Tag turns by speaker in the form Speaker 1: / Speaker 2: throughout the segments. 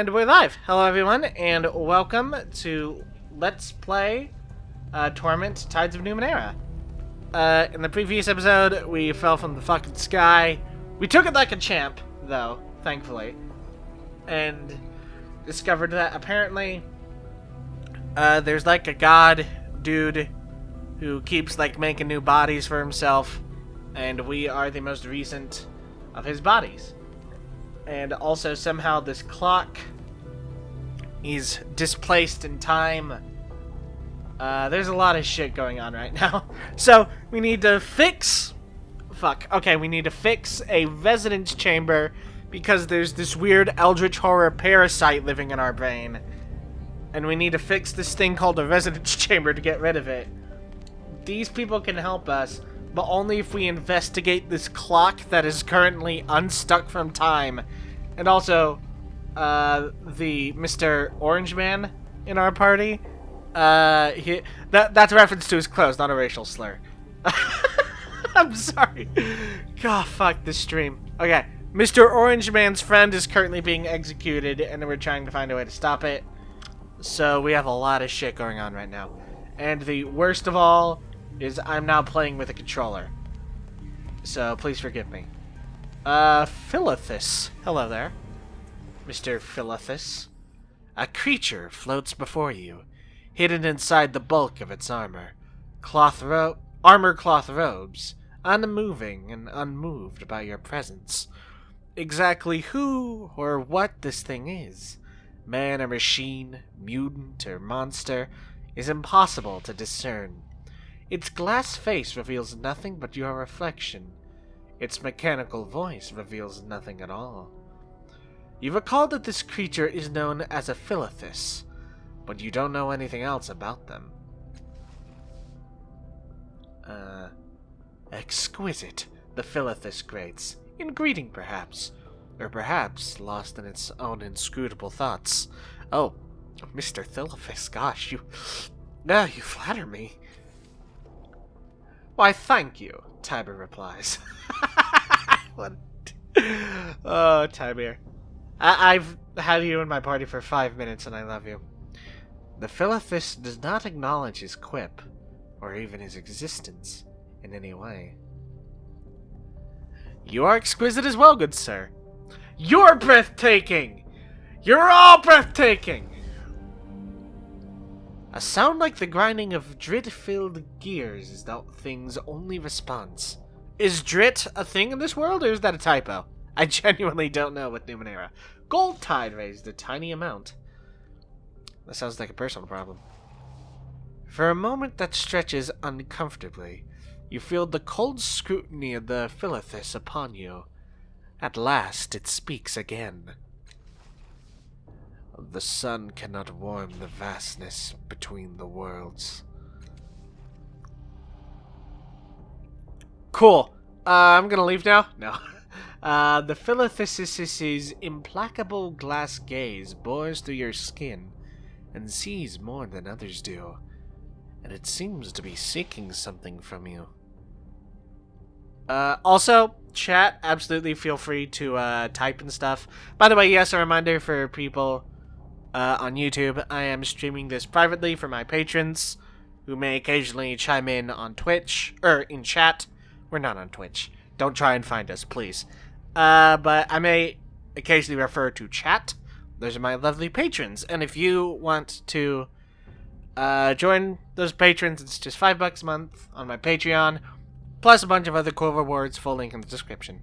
Speaker 1: And we're live. Hello everyone, and welcome to Let's Play Torment, Tides of Numenera. In the previous episode, we fell from the fucking sky. We took it like a champ, though, thankfully. And discovered that apparently there's like a god dude who keeps like making new bodies for himself, and we are the most recent of his bodies. And also somehow this clock is displaced in time. There's a lot of shit going on right now. So we need to fix... we need to fix a residence chamber because there's this weird eldritch horror parasite living in our brain. And we need to fix this thing called a residence chamber to get rid of it. These people can help us, but only if we investigate this clock that is currently unstuck from time. And also, the Mr. Orange Man in our party, that's a reference to his clothes, not a racial slur. I'm sorry. God, fuck this stream. Okay, Mr. Orange Man's friend is currently being executed, and we're trying to find a way to stop it. So we have a lot of shit going on right now. And the worst of all is I'm now playing with a controller. So please forgive me. Philithus. Hello there, Mr. Philithus. A creature floats before you, hidden inside the bulk of its armor. Armor-cloth robes, unmoving and unmoved by your presence. Exactly who or what this thing is, man or machine, mutant or monster, is impossible to discern. Its glass face reveals nothing but your reflection. Its mechanical voice reveals nothing at all. You recall that this creature is known as a Philithus, but you don't know anything else about them. Exquisite, the Philithus grates, in greeting perhaps, or perhaps lost in its own inscrutable thoughts. Oh, Mr. Philithus, gosh, you flatter me. Why, thank you, Tiber replies. What? Oh, Tiber. I've had you in my party for 5 minutes and I love you. The Philithus does not acknowledge his quip, or even his existence, in any way. You are exquisite as well, good sir. You're breathtaking! You're all breathtaking! A sound like the grinding of drit-filled gears is that thing's only response. Is drit a thing in this world, or is that a typo? I genuinely don't know with Numenera. Gold tide raised a tiny amount. That sounds like a personal problem. For a moment that stretches uncomfortably, you feel the cold scrutiny of the Philithus upon you. At last it speaks again. The sun cannot warm the vastness between the worlds. Cool. I'm gonna leave now? No. The Philithus's implacable glass gaze bores through your skin and sees more than others do, and it seems to be seeking something from you. Also, chat, absolutely feel free to type and stuff. By the way, yes, a reminder for people on YouTube, I am streaming this privately for my patrons, who may occasionally chime in on Twitch, or in chat. We're not on Twitch. Don't try and find us, please. But I may occasionally refer to chat. Those are my lovely patrons, and if you want to join those patrons, it's just $5 a month on my Patreon, plus a bunch of other cool rewards, full link in the description.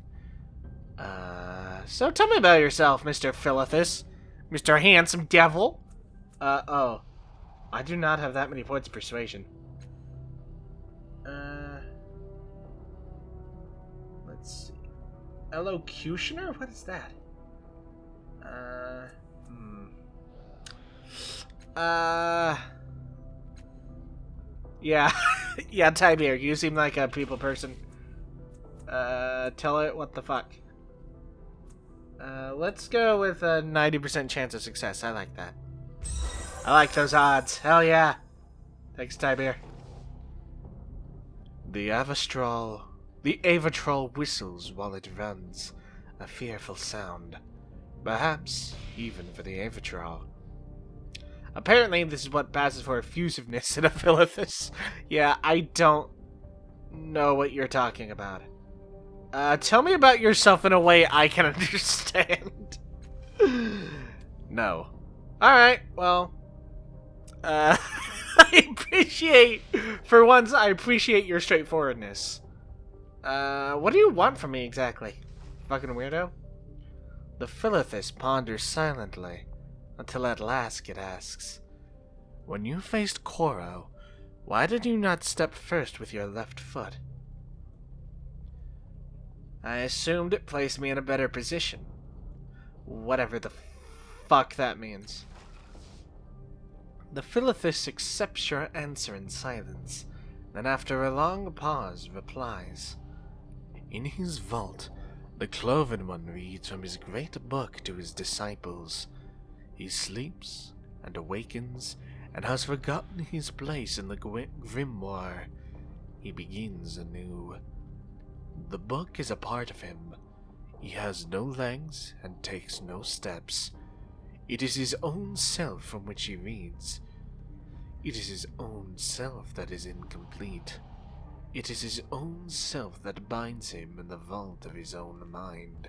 Speaker 1: So tell me about yourself, Mr. Philithus. Mr. Handsome Devil. Oh. I do not have that many points of persuasion. Let's see. Elocutioner? What is that? Yeah. Yeah, Tiber, you seem like a people person. Tell it what the fuck. Let's go with a 90% chance of success. I like that. I like those odds. Hell yeah. Thanks, Tiber. The Avatrol whistles while it runs, a fearful sound. Perhaps even for the Avatrol. Apparently, this is what passes for effusiveness in a Philithus. Yeah, I don't know what you're talking about. Tell me about yourself in a way I can understand. No. Alright, well. For once, I appreciate your straightforwardness. What do you want from me exactly? Fucking weirdo? The Philithus ponders silently, until at last it asks, when you faced Koro, why did you not step first with your left foot? I assumed it placed me in a better position. Whatever the fuck that means. The Philithus accepts your answer in silence, then after a long pause replies, in his vault, the Cloven One reads from his great book to his disciples. He sleeps and awakens and has forgotten his place in the grimoire. He begins anew. The book is a part of him. He has no legs and takes no steps. It is his own self from which he reads. It is his own self that is incomplete. It is his own self that binds him in the vault of his own mind.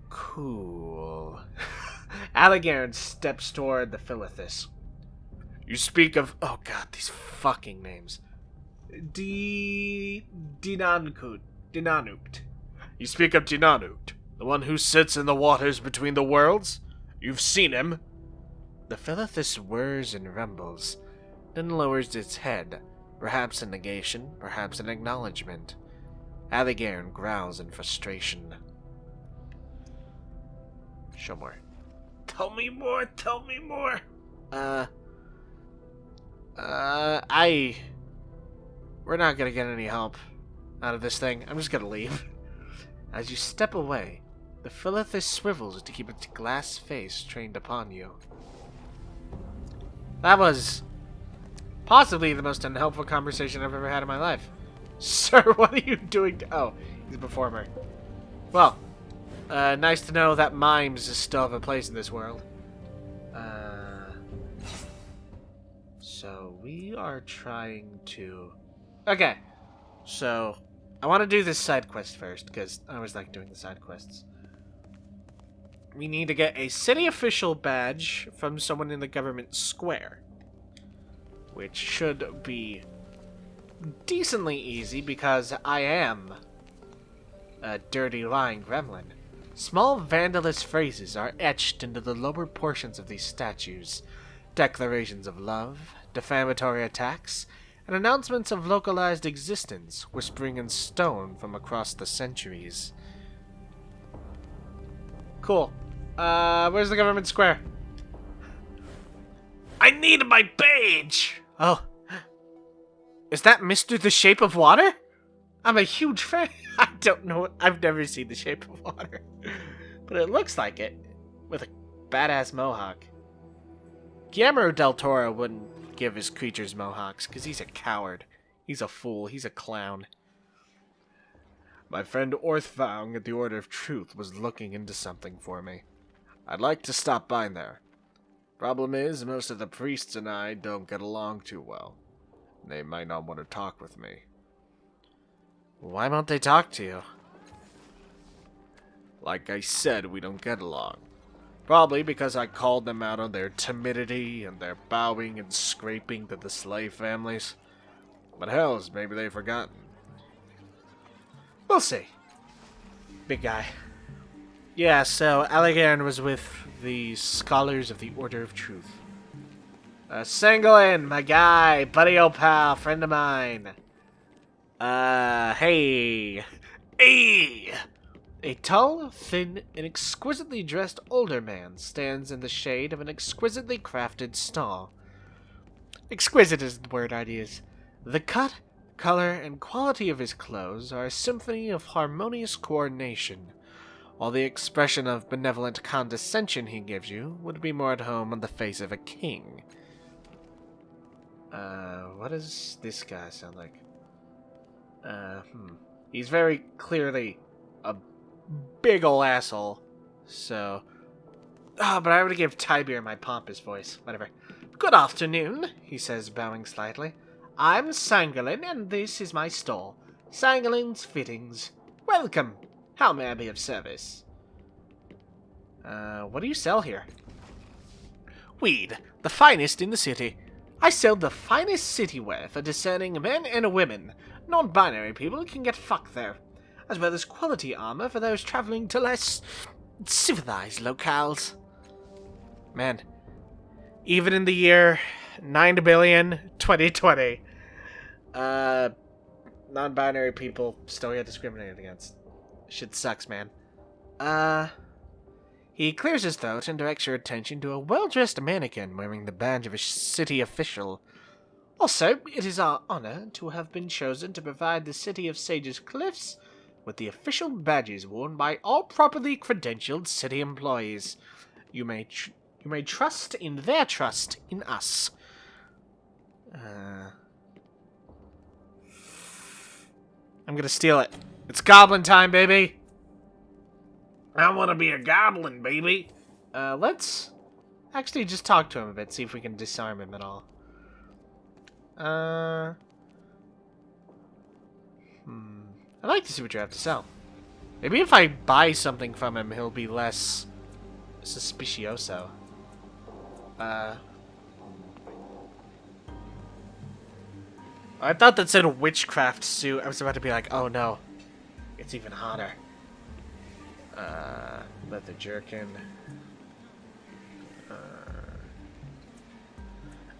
Speaker 1: Cool. Allegaron steps toward the Philithus. You speak of... Oh god, these fucking names. Dinanut. You speak of Dinanut, the one who sits in the waters between the worlds? You've seen him? The Philithus whirs and rumbles, then lowers its head, perhaps in negation, perhaps in acknowledgement. Allegaron growls in frustration. Show more. Tell me more, tell me more! We're not gonna get any help out of this thing. I'm just gonna leave. As you step away, the Philithus swivels to keep its glass face trained upon you. That was possibly the most unhelpful conversation I've ever had in my life. Sir, what are you doing? Oh, he's a performer. Well, nice to know that mimes still have a place in this world. So we are trying to... Okay, so I want to do this side quest first, because I always like doing the side quests. We need to get a city official badge from someone in the government square, which should be decently easy because I am a dirty lying gremlin. Small vandalous phrases are etched into the lower portions of these statues. Declarations of love, defamatory attacks, and announcements of localized existence whispering in stone from across the centuries. Cool. Where's the government square? I need my badge! Oh. Is that Mr. The Shape of Water? I'm a huge fan. I don't know. I've never seen The Shape of Water. But it looks like it. With a badass mohawk. Guillermo del Toro wouldn't give his creatures mohawks, because he's a coward. He's a fool. He's a clown. My friend Orthvaung at the Order of Truth was looking into something for me. I'd like to stop by there. Problem is, most of the priests and I don't get along too well. They might not want to talk with me. Why won't they talk to you? Like I said, we don't get along. Probably because I called them out on their timidity and their bowing and scraping to the slave families. But hells, maybe they've forgotten. We'll see. Big guy. Yeah, so Allegaron was with the Scholars of the Order of Truth. Sangolin, my guy, buddy old pal, friend of mine. Hey. Hey! A tall, thin, and exquisitely dressed older man stands in the shade of an exquisitely crafted stall. Exquisite is the word I'd use. The cut, color, and quality of his clothes are a symphony of harmonious coordination, while the expression of benevolent condescension he gives you would be more at home on the face of a king. What does this guy sound like? He's very clearly a big ol' asshole. So, but I would give Tiber my pompous voice. Whatever. Good afternoon, he says, bowing slightly. I'm Sangolin, and this is my stall. Sangolin's Fittings. Welcome. How may I be of service? What do you sell here? Weed, the finest in the city. I sell the finest city wear for discerning men and women. Non-binary people can get fucked there, as well as quality armor for those traveling to less civilized locales. Man, even in the year 9 billion 2020, non-binary people still get discriminated against. Shit sucks, man. He clears his throat and directs your attention to a well-dressed mannequin wearing the badge of a city official. Also, it is our honor to have been chosen to provide the city of Sage's Cliffs with the official badges worn by all properly credentialed city employees. You may trust in their trust in us. I'm gonna steal it. It's goblin time, baby! I want to be a goblin, baby! Let's actually just talk to him a bit, see if we can disarm him at all. I'd like to see what you have to sell. Maybe if I buy something from him, he'll be less suspicioso. I thought that said witchcraft suit. I was about to be like, oh no, it's even hotter. Leather jerkin.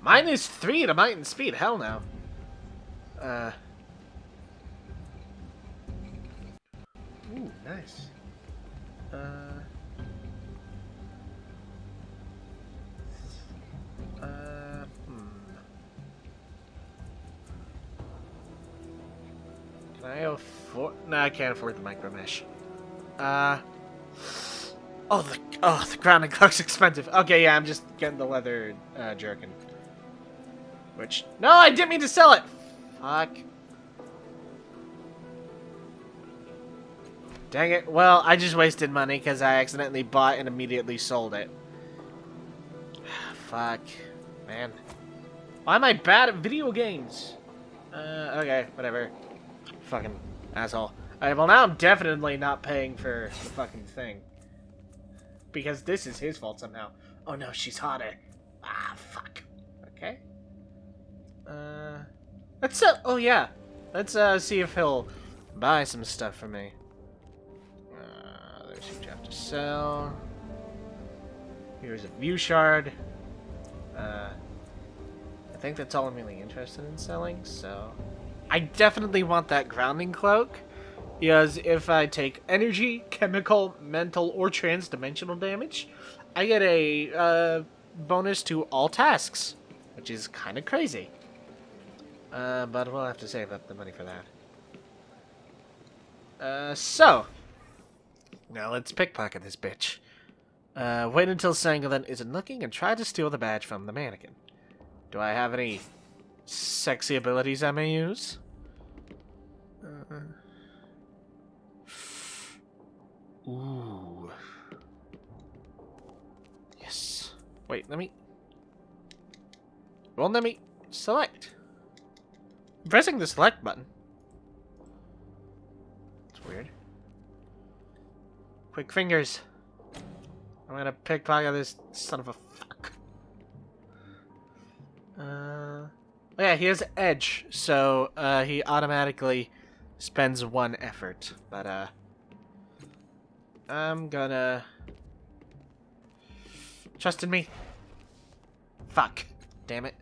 Speaker 1: Mine is 3 to might and speed. Hell no. Ooh, nice. Can I afford? No, I can't afford the micro mesh. The grounding cloak's expensive. Okay, yeah, I'm just getting the leather jerkin. Which, no, I didn't mean to sell it. Fuck. Dang it. Well, I just wasted money because I accidentally bought and immediately sold it. Fuck, man. Why am I bad at video games? Okay, whatever. Fucking asshole. Alright, well now I'm definitely not paying for the fucking thing. Because this is his fault somehow. Oh no, she's hotter. Ah, fuck. Okay. Let's, oh yeah. Let's, see if he'll buy some stuff from me. There's what you have to sell. Here's a view shard. I think that's all I'm really interested in selling, so... I definitely want that grounding cloak, because if I take energy, chemical, mental, or trans-dimensional damage, I get a bonus to all tasks, which is kind of crazy. But we'll have to save up the money for that. So, now let's pickpocket this bitch. Wait until Sangolin isn't looking and try to steal the badge from the mannequin. Do I have any sexy abilities I may use? Ooh. Yes. Wait, let me... Well, let me select. I'm pressing the select button. It's weird. Quick fingers. I'm gonna pickpocket this son of a fuck. Oh yeah, he has edge, so he automatically spends 1 effort. But I'm gonna trust in me. Fuck. Damn it.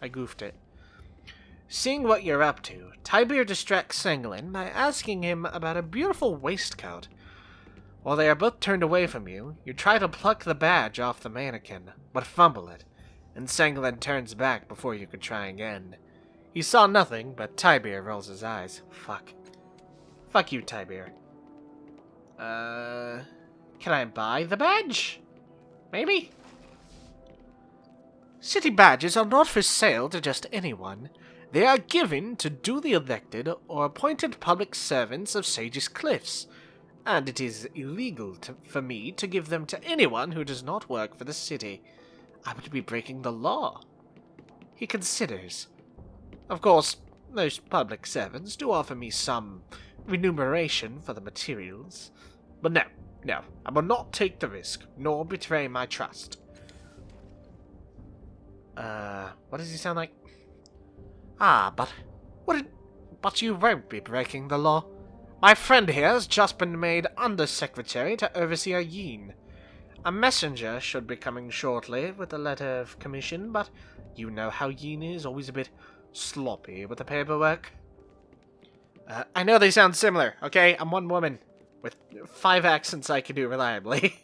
Speaker 1: I goofed it. Seeing what you're up to, Tiber distracts Sangolin by asking him about a beautiful waistcoat. While they are both turned away from you, you try to pluck the badge off the mannequin, but fumble it, and Sangolin turns back before you can try again. He saw nothing, but Tiber rolls his eyes. Fuck. Fuck you, Tiber. Can I buy the badge? Maybe? City badges are not for sale to just anyone. They are given to duly elected or appointed public servants of Sage's Cliffs. and it is illegal for me to give them to anyone who does not work for the city. I would be breaking the law. He considers. Of course, most public servants do offer me some remuneration for the materials. But no, I will not take the risk, nor betray my trust. What does he sound like? But you won't be breaking the law. My friend here has just been made Undersecretary to Overseer Yin. A messenger should be coming shortly with a letter of commission, but you know how Yin is, always a bit sloppy with the paperwork. I know they sound similar, okay? I'm one woman with 5 accents I can do reliably.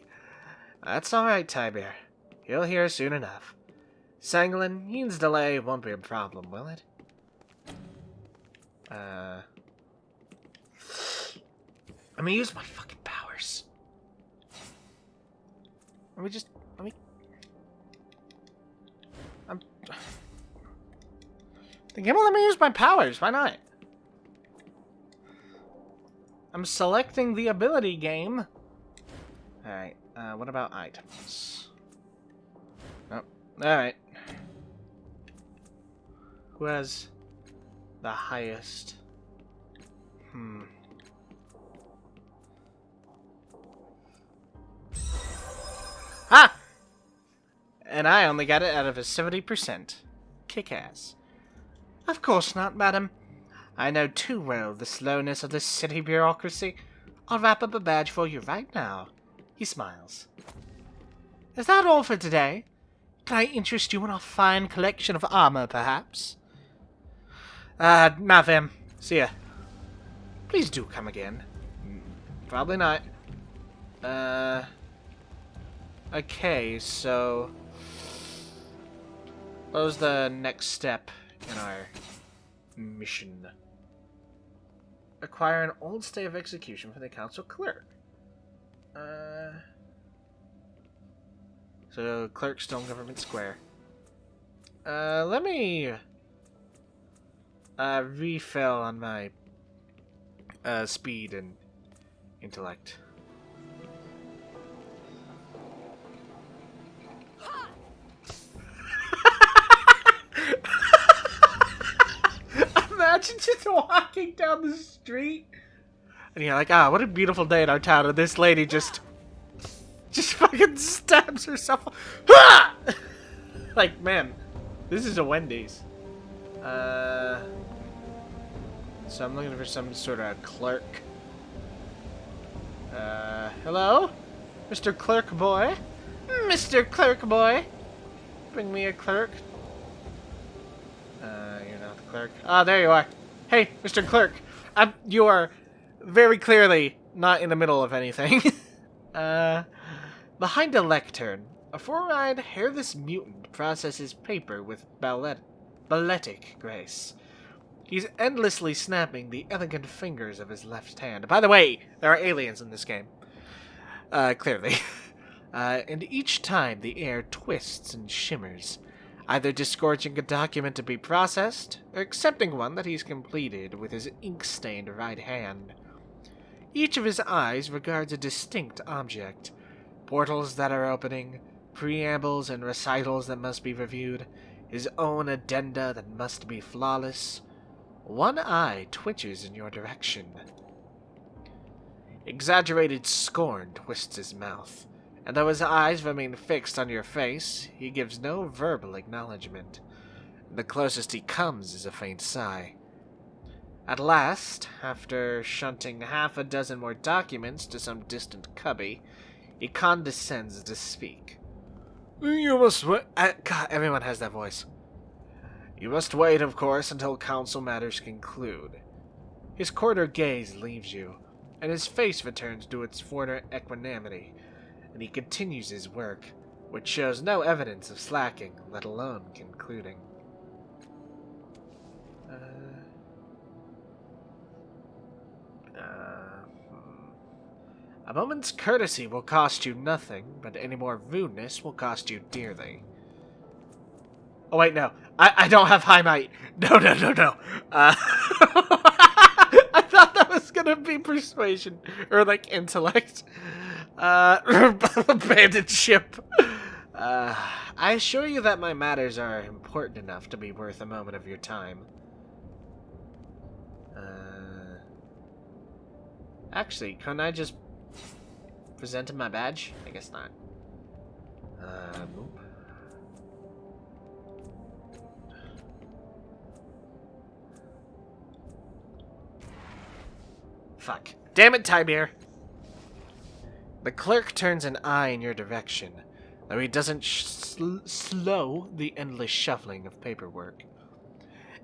Speaker 1: That's alright, Tiber. You'll hear soon enough. Sanglin, Yin's delay won't be a problem, will it? Let me use my fucking powers. Let me... The game will let me use my powers, why not? I'm selecting the ability game. Alright, what about items? Oh, alright. Who has the highest? Ah! And I only got it out of a 70%. Kick-ass. Of course not, madam. I know too well the slowness of this city bureaucracy. I'll wrap up a badge for you right now. He smiles. Is that all for today? Can I interest you in our fine collection of armor, perhaps? Madam. See ya. Please do come again. Probably not. Okay, so... what was the next step in our mission? Acquire an old stay of execution for the council clerk. So, clerk, Stone Government Square. Let me... refill on my speed and intellect. Imagine just walking down the street and you're like, what a beautiful day in our town, and this lady just fucking stabs herself. Like, man, this is a Wendy's. So I'm looking for some sort of clerk. Hello? Mr. Clerk Boy? Mr. Clerk Boy? Bring me a clerk. You're not the clerk. Ah, there you are. Hey, Mr. Clerk. You are very clearly not in the middle of anything. Behind a lectern, a four-eyed, hairless mutant processes paper with balletic grace. He's endlessly snapping the elegant fingers of his left hand. By the way, there are aliens in this game. Clearly. And each time the air twists and shimmers, either disgorging a document to be processed, or accepting one that he's completed with his ink-stained right hand. Each of his eyes regards a distinct object. Portals that are opening, preambles and recitals that must be reviewed, his own addenda that must be flawless. One eye twitches in your direction. Exaggerated scorn twists his mouth, and though his eyes remain fixed on your face, he gives no verbal acknowledgement. The closest he comes is a faint sigh. At last, after shunting half a dozen more documents to some distant cubby, he condescends to speak. You must wait. God, everyone has that voice. You must wait, of course, until council matters conclude. His quarter gaze leaves you, and his face returns to its former equanimity, and he continues his work, which shows no evidence of slacking, let alone concluding. A moment's courtesy will cost you nothing, but any more rudeness will cost you dearly. Oh wait, no. I don't have high might. No. I thought that was gonna be persuasion or like intellect. Abandoned ship. I assure you that my matters are important enough to be worth a moment of your time. Actually, couldn't I just present him my badge? I guess not. Nope. Fuck. Damn it, Tiberius! The clerk turns an eye in your direction, though he doesn't slow the endless shuffling of paperwork.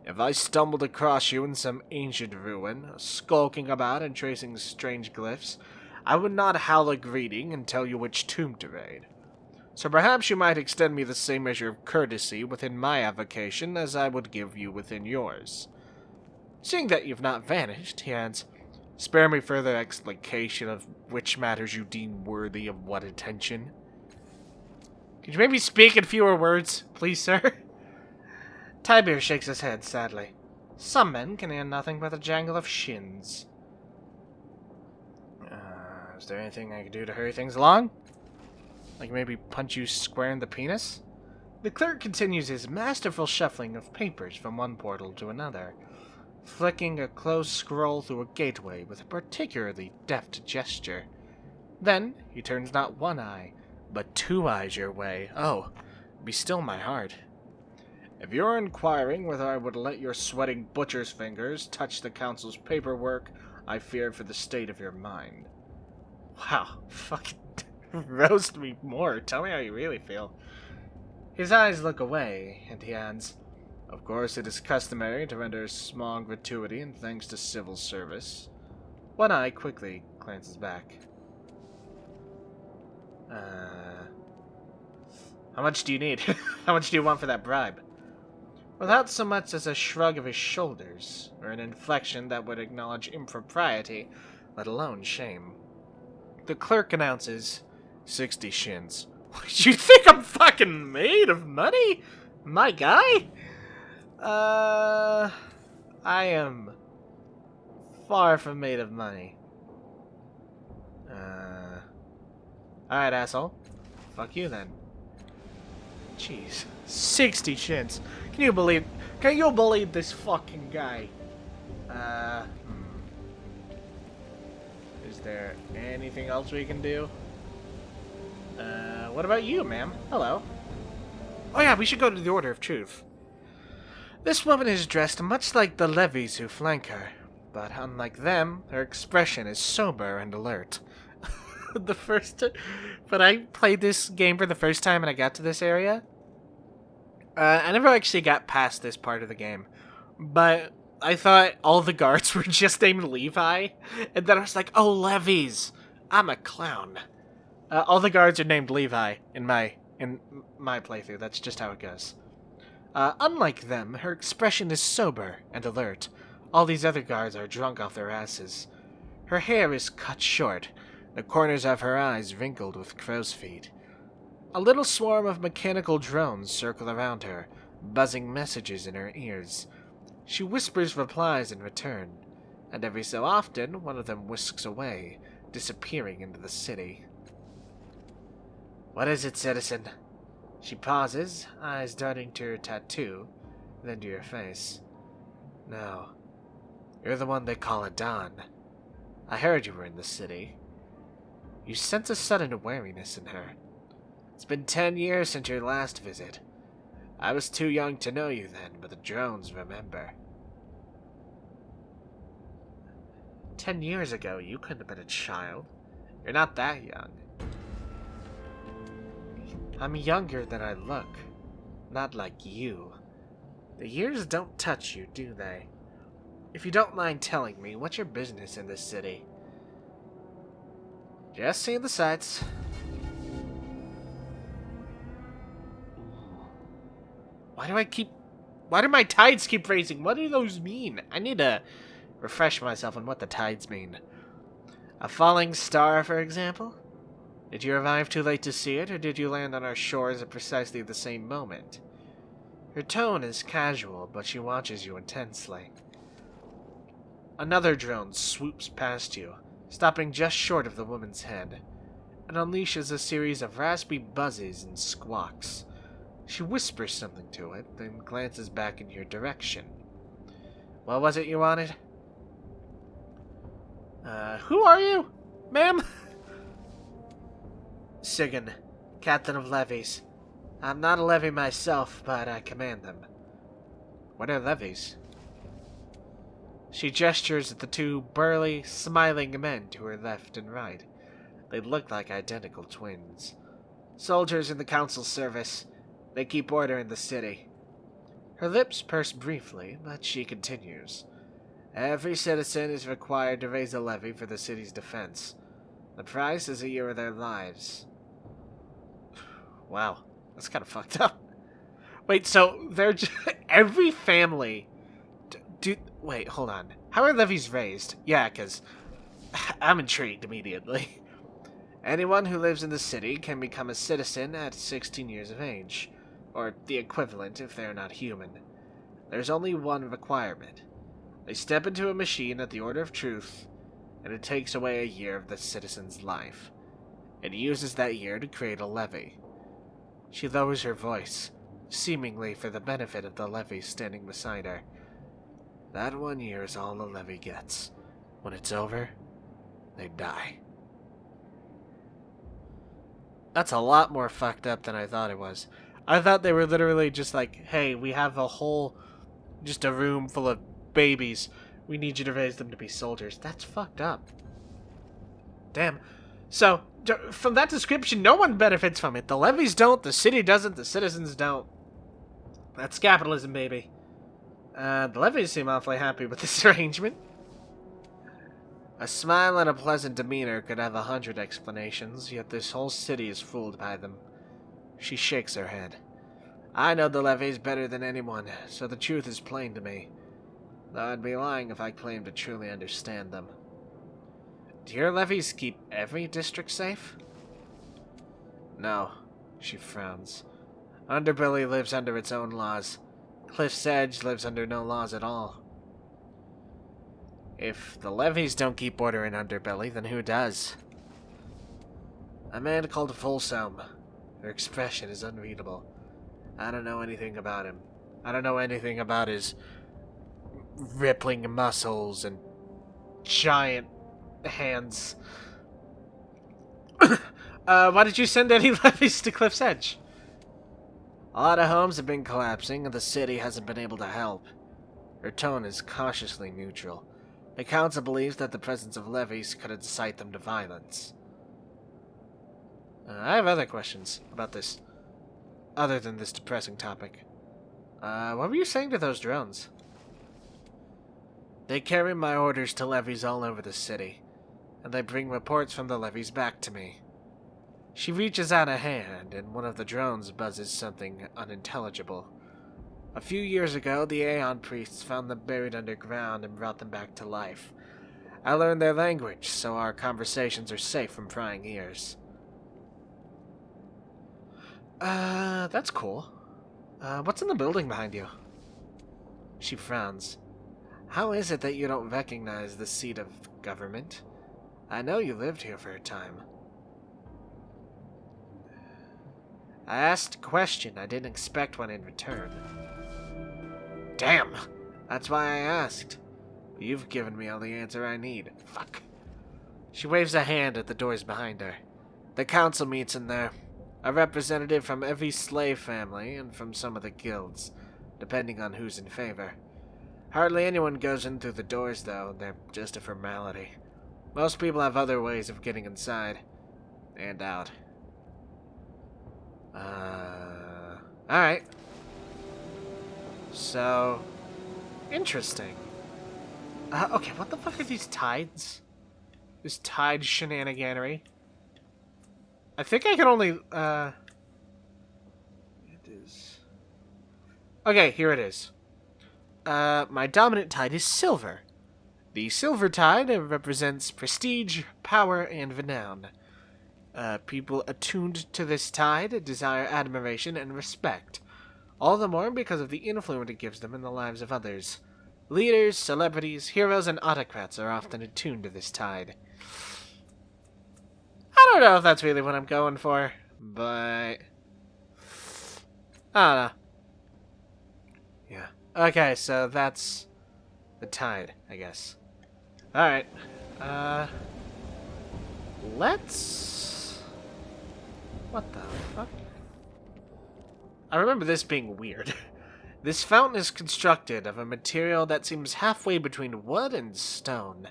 Speaker 1: If I stumbled across you in some ancient ruin, skulking about and tracing strange glyphs, I would not howl a greeting and tell you which tomb to raid. So perhaps you might extend me the same measure of courtesy within my avocation as I would give you within yours. Seeing that you've not vanished, he adds, spare me further explication of which matters you deem worthy of what attention. Could you maybe speak in fewer words, please, sir? Tiberius shakes his head sadly. Some men can hear nothing but the jangle of shins. Is there anything I can do to hurry things along? Like maybe punch you square in the penis? The clerk continues his masterful shuffling of papers from one portal to another, flicking a closed scroll through a gateway with a particularly deft gesture. Then he turns not one eye, but two eyes your way. Oh, be still my heart. If you're inquiring whether I would let your sweating butcher's fingers touch the council's paperwork, I fear for the state of your mind. Wow, fucking roast me more. Tell me how you really feel. His eyes look away, and he adds, of course it is customary to render a small gratuity in thanks to civil service. One eye quickly glances back. How much do you need? How much do you want for that bribe? Without so much as a shrug of his shoulders, or an inflection that would acknowledge impropriety, let alone shame. The clerk announces, 60 shins. You think I'm fucking made of money? My guy? I am far from made of money. Alright, asshole. Fuck you then. Jeez. 60 shins. Can you believe this fucking guy? Is there anything else we can do? What about you, ma'am? Hello. Oh yeah, we should go to the Order of Truth. This woman is dressed much like the levies who flank her, but unlike them, her expression is sober and alert. When I played this game for the first time and I got to this area, I never actually got past this part of the game, but I thought all the guards were just named Levi, and then I was like, oh, levies, I'm a clown. All the guards are named Levi in my playthrough. That's just how it goes. Unlike them, her expression is sober and alert. All these other guards are drunk off their asses. Her hair is cut short, the corners of her eyes wrinkled with crow's feet. A little swarm of mechanical drones circle around her, buzzing messages in her ears. She whispers replies in return, and every so often one of them whisks away, disappearing into the city. What is it, citizen? She pauses, eyes darting to her tattoo, then to your face. No, you're the one they call a Don. I heard you were in the city. You sense a sudden wariness in her. It's been 10 years since your last visit. I was too young to know you then, but the drones remember. 10 years ago, you couldn't have been a child. You're not that young. I'm younger than I look. Not like you. The years don't touch you, do they? If you don't mind telling me, what's your business in this city? Just seeing the sights. Why do my tides keep raising? What do those mean? I need to refresh myself on what the tides mean. A falling star, for example? Did you arrive too late to see it, or did you land on our shores at precisely the same moment? Her tone is casual, but she watches you intensely. Another drone swoops past you, stopping just short of the woman's head. It unleashes a series of raspy buzzes and squawks. She whispers something to it, then glances back in your direction. What was it you wanted? Who are you, ma'am? Sigan, captain of levies. I'm not a levy myself, but I command them. What are levies? She gestures at the two burly, smiling men to her left and right. They look like identical twins. Soldiers in the council service. They keep order in the city. Her lips purse briefly, but she continues. Every citizen is required to raise a levy for the city's defense. The price is a year of their lives. Wow, that's kind of fucked up. Wait, so they're just... every family... Wait, hold on. How are levies raised? Yeah, because I'm intrigued immediately. Anyone who lives in the city can become a citizen at 16 years of age, or the equivalent if they're not human. There's only one requirement. They step into a machine at the Order of Truth, and it takes away a year of the citizen's life. It uses that year to create a levy. She lowers her voice, seemingly for the benefit of the levy standing beside her. That 1 year is all the levy gets. When it's over, they die. That's a lot more fucked up than I thought it was. I thought they were literally just like, hey, we have just a room full of babies. We need you to raise them to be soldiers. That's fucked up. Damn. So, from that description, no one benefits from it. The levies don't, the city doesn't, the citizens don't. That's capitalism, baby. The levies seem awfully happy with this arrangement. A smile and a pleasant demeanor could have 100 explanations, yet this whole city is fooled by them. She shakes her head. I know the levies better than anyone, so the truth is plain to me. Though I'd be lying if I claimed to truly understand them. Do your levies keep every district safe? No, she frowns. Underbelly lives under its own laws. Cliff's Edge lives under no laws at all. If the levies don't keep order in Underbelly, then who does? A man called Folsom. Her expression is unreadable. I don't know anything about him. I don't know anything about his rippling muscles and giant hands. Why did you send any levies to Cliff's Edge? A lot of homes have been collapsing, and the city hasn't been able to help. Her tone is cautiously neutral. The council believes that the presence of levies could incite them to violence. I have other questions about this, other than this depressing topic. What were you saying to those drones? They carry my orders to levies all over the city, and they bring reports from the levies back to me. She reaches out a hand, and one of the drones buzzes something unintelligible. A few years ago, the Aeon priests found them buried underground and brought them back to life. I learned their language, so our conversations are safe from prying ears. That's cool. What's in the building behind you? She frowns. How is it that you don't recognize the seat of government? I know you lived here for a time. I asked a question. I didn't expect one in return. Damn! That's why I asked. You've given me all the answer I need. Fuck. She waves a hand at the doors behind her. The council meets in there. A representative from every slave family and from some of the guilds, depending on who's in favor. Hardly anyone goes in through the doors, though. They're just a formality. Most people have other ways of getting inside and out. Alright. So, interesting. Okay, what the fuck are these tides? This tide shenaniganery? I think I can only, it is... Okay, here it is. My dominant tide is silver. The silver tide represents prestige, power, and renown. People attuned to this tide desire admiration and respect, all the more because of the influence it gives them in the lives of others. Leaders, celebrities, heroes, and autocrats are often attuned to this tide. I don't know if that's really what I'm going for, but I don't know. Yeah. Okay, so that's the tide, I guess. Alright. Let's... What the fuck? I remember this being weird. This fountain is constructed of a material that seems halfway between wood and stone.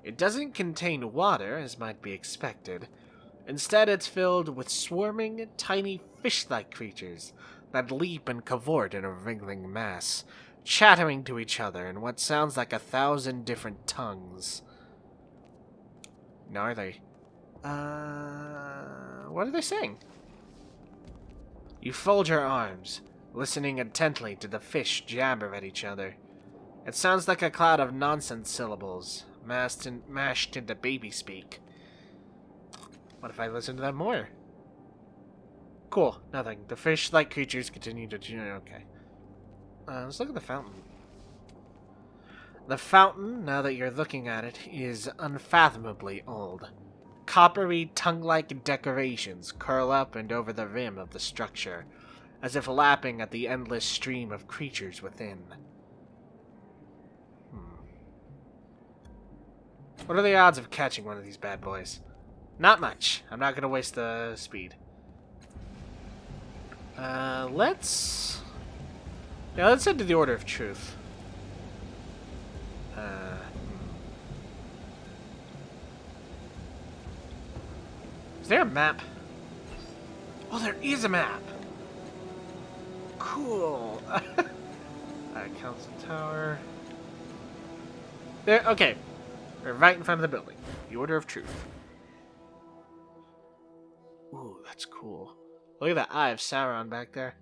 Speaker 1: It doesn't contain water, as might be expected. Instead, it's filled with swarming, tiny fish-like creatures that leap and cavort in a wriggling mass, chattering to each other in what sounds like 1,000 different tongues. Now are they? What are they saying? You fold your arms, listening intently to the fish jabber at each other. It sounds like a cloud of nonsense syllables, mashed into baby speak. What if I listen to them more? Cool, nothing. The fish-like creatures continue to... Okay. Let's look at the fountain. The fountain, now that you're looking at it, is unfathomably old. Coppery, tongue-like decorations curl up and over the rim of the structure, as if lapping at the endless stream of creatures within. What are the odds of catching one of these bad boys? Not much. I'm not going to waste the speed. Let's head to the Order of Truth. Is there a map? Oh, there is a map! Cool. Council Tower. There, okay. We're right in front of the building. The Order of Truth. Ooh, that's cool. Look at that Eye of Sauron back there.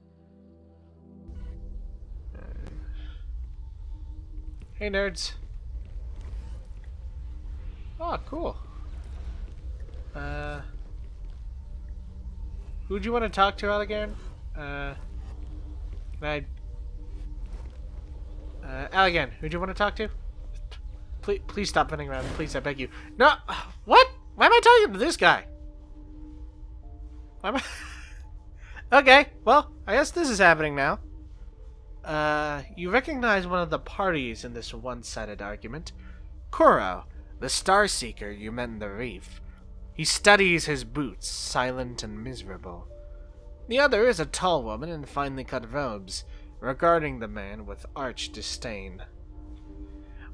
Speaker 1: Hey, nerds. Oh, cool. Who'd you want to talk to, Allegan? Allegan, who'd you want to talk to? Please stop running around. Please, I beg you. No! What? Why am I talking to this guy? Why am I... Okay, well, I guess this is happening now. You recognize one of the parties in this one-sided argument. Kuro, the Star Seeker you met in the reef. He studies his boots, silent and miserable. The other is a tall woman in finely cut robes, regarding the man with arch disdain.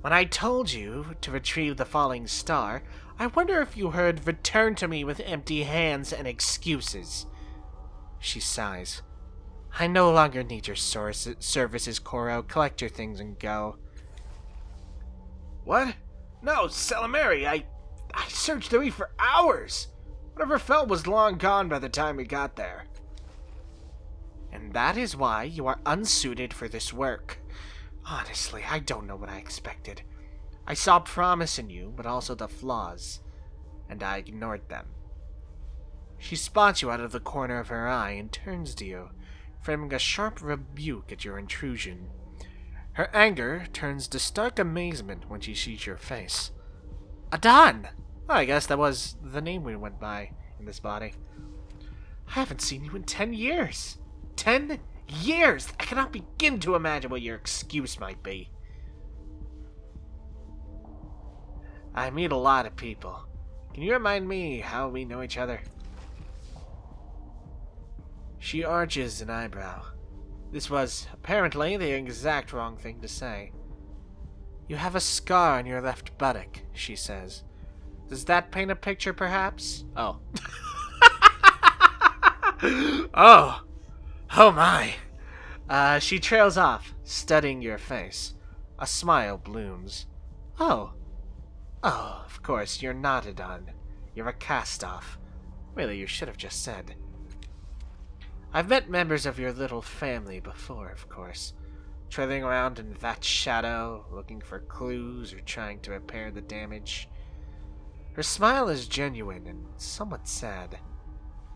Speaker 1: When I told you to retrieve the falling star, I wonder if you heard return to me with empty hands and excuses. She sighs. I no longer need your services, Koro. Collect your things and go. What? No, Salamari, I searched the reef for hours. Whatever fell was long gone by the time we got there. And that is why you are unsuited for this work. Honestly, I don't know what I expected. I saw promise in you, but also the flaws, and I ignored them. She spots you out of the corner of her eye and turns to you, framing a sharp rebuke at your intrusion. Her anger turns to stark amazement when she sees your face. Adan! Oh, I guess that was the name we went by in this body. I haven't seen you in 10 years. 10 years! I cannot begin to imagine what your excuse might be. I meet a lot of people. Can you remind me how we know each other? She arches an eyebrow. This was, apparently, the exact wrong thing to say. You have a scar on your left buttock, she says. Does that paint a picture, perhaps? Oh. Oh. Oh my. She trails off, studying your face. A smile blooms. Oh. Oh, of course, you're not Adan. You're a cast-off. Really, you should have just said. I've met members of your little family before, of course. Trailing around in that shadow, looking for clues or trying to repair the damage. Her smile is genuine and somewhat sad.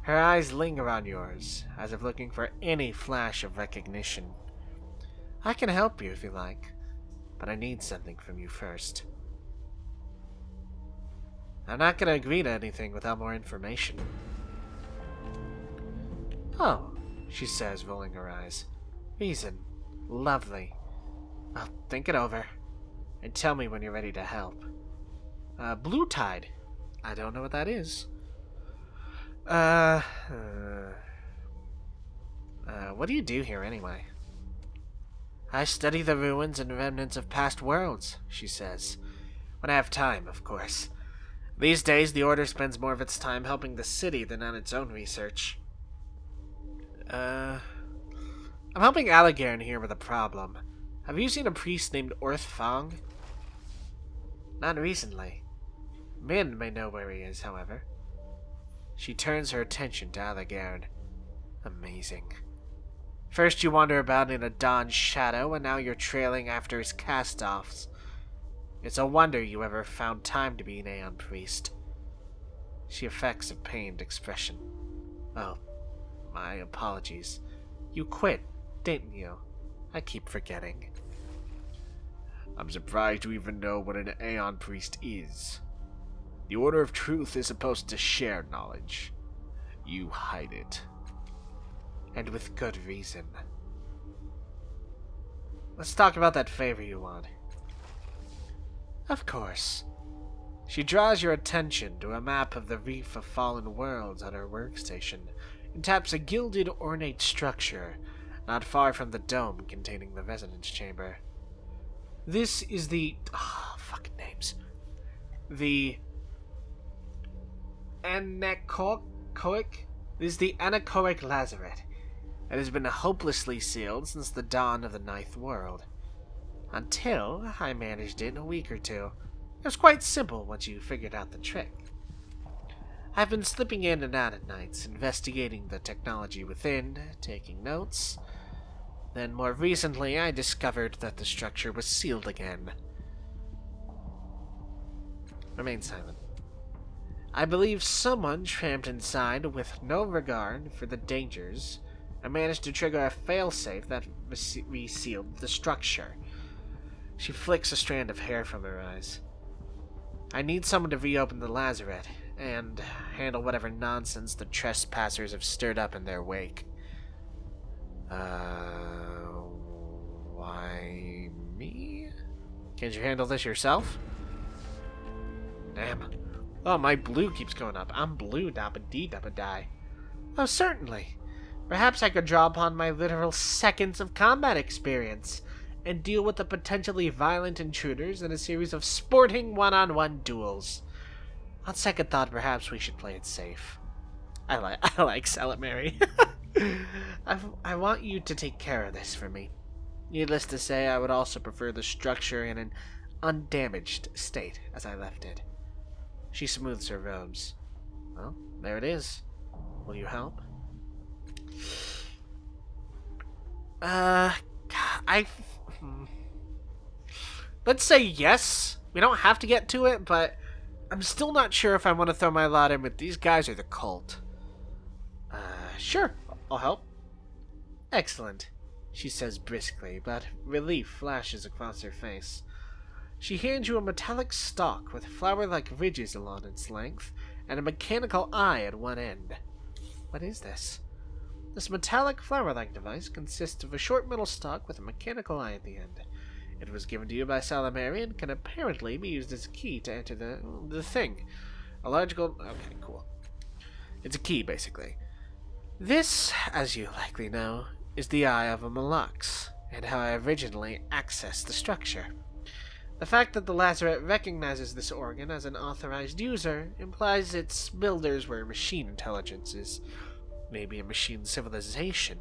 Speaker 1: Her eyes linger on yours, as if looking for any flash of recognition. I can help you if you like. but I need something from you first. I'm not gonna agree to anything without more information. Oh, she says, rolling her eyes. Reason. Lovely. I'll think it over. And tell me when you're ready to help. Blue Tide. I don't know what that is. What do you do here anyway? I study the ruins and remnants of past worlds, she says. When I have time, of course. These days, the Order spends more of its time helping the city than on its own research. I'm helping Allegairn here with a problem. Have you seen a priest named Orth Fong? Not recently. Min may know where he is, however. She turns her attention to Allegairn. Amazing. First you wander about in a Dawn's shadow, and now you're trailing after his cast-offs. It's a wonder you ever found time to be an Aeon priest. She affects a pained expression. Oh, my apologies. You quit, didn't you? I keep forgetting. I'm surprised you even know what an Aeon priest is. The Order of Truth is supposed to share knowledge. You hide it. And with good reason. Let's talk about that favor you want. Of course. She draws your attention to a map of the Reef of Fallen Worlds on her workstation and taps a gilded, ornate structure not far from the dome containing the resonance chamber. This is the... fucking names. The... Anechoic? This is the Anechoic Lazaret. It has been hopelessly sealed since the dawn of the Ninth World. Until I managed it in a week or two. It was quite simple once you figured out the trick. I've been slipping in and out at nights, investigating the technology within, taking notes. Then more recently, I discovered that the structure was sealed again. Remain silent. I believe someone tramped inside with no regard for the dangers and managed to trigger a failsafe that resealed the structure. She flicks a strand of hair from her eyes. I need someone to reopen the lazaret and handle whatever nonsense the trespassers have stirred up in their wake. Why me? Can't you handle this yourself? Damn. Oh, my blue keeps going up. I'm blue, dabba-dee-dabba-die. Oh, certainly. Perhaps I could draw upon my literal seconds of combat experience and deal with the potentially violent intruders in a series of sporting one-on-one duels. On second thought, perhaps we should play it safe. I like Salamary. I want you to take care of this for me. Needless to say, I would also prefer the structure in an undamaged state as I left it. She smooths her robes. Well, there it is. Will you help? Let's say yes. We don't have to get to it, but I'm still not sure if I want to throw my lot in with these guys or the cult. Sure. I'll help. Excellent, she says briskly, but relief flashes across her face. She hands you a metallic stalk with flower-like ridges along its length and a mechanical eye at one end. What is this? This metallic flower-like device consists of a short metal stalk with a mechanical eye at the end. It was given to you by Salamary and can apparently be used as a key to enter the thing. A large gold... Okay, cool. It's a key, basically. This, as you likely know, is the eye of a Malux, and how I originally accessed the structure. The fact that the lazaret recognizes this organ as an authorized user implies its builders were machine intelligences, maybe a machine civilization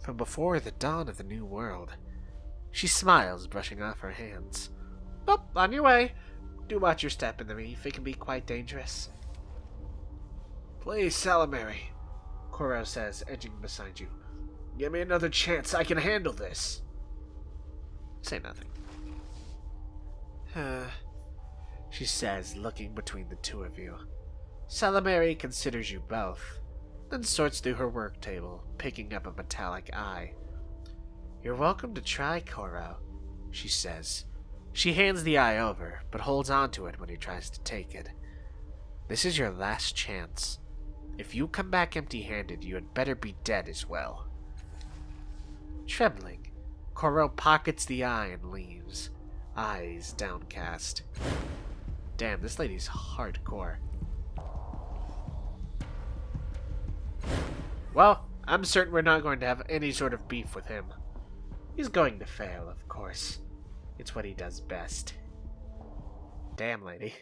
Speaker 1: from before the dawn of the New World. She smiles, brushing off her hands. Oh, on your way. Do watch your step in the reef. It can be quite dangerous. Please, Salamary, Koro says, edging beside you. Give me another chance. I can handle this. Say nothing. She says, looking between the two of you. Salamary considers you both, then sorts through her work table, picking up a metallic eye. You're welcome to try, Koro, she says, She hands the eye over, but holds onto it when he tries to take it. This is your last chance. If you come back empty-handed, you had better be dead as well. Trembling, Coro pockets the eye and leaves, eyes downcast. Damn, this lady's hardcore. Well, I'm certain we're not going to have any sort of beef with him. He's going to fail, of course. It's what he does best. Damn, lady.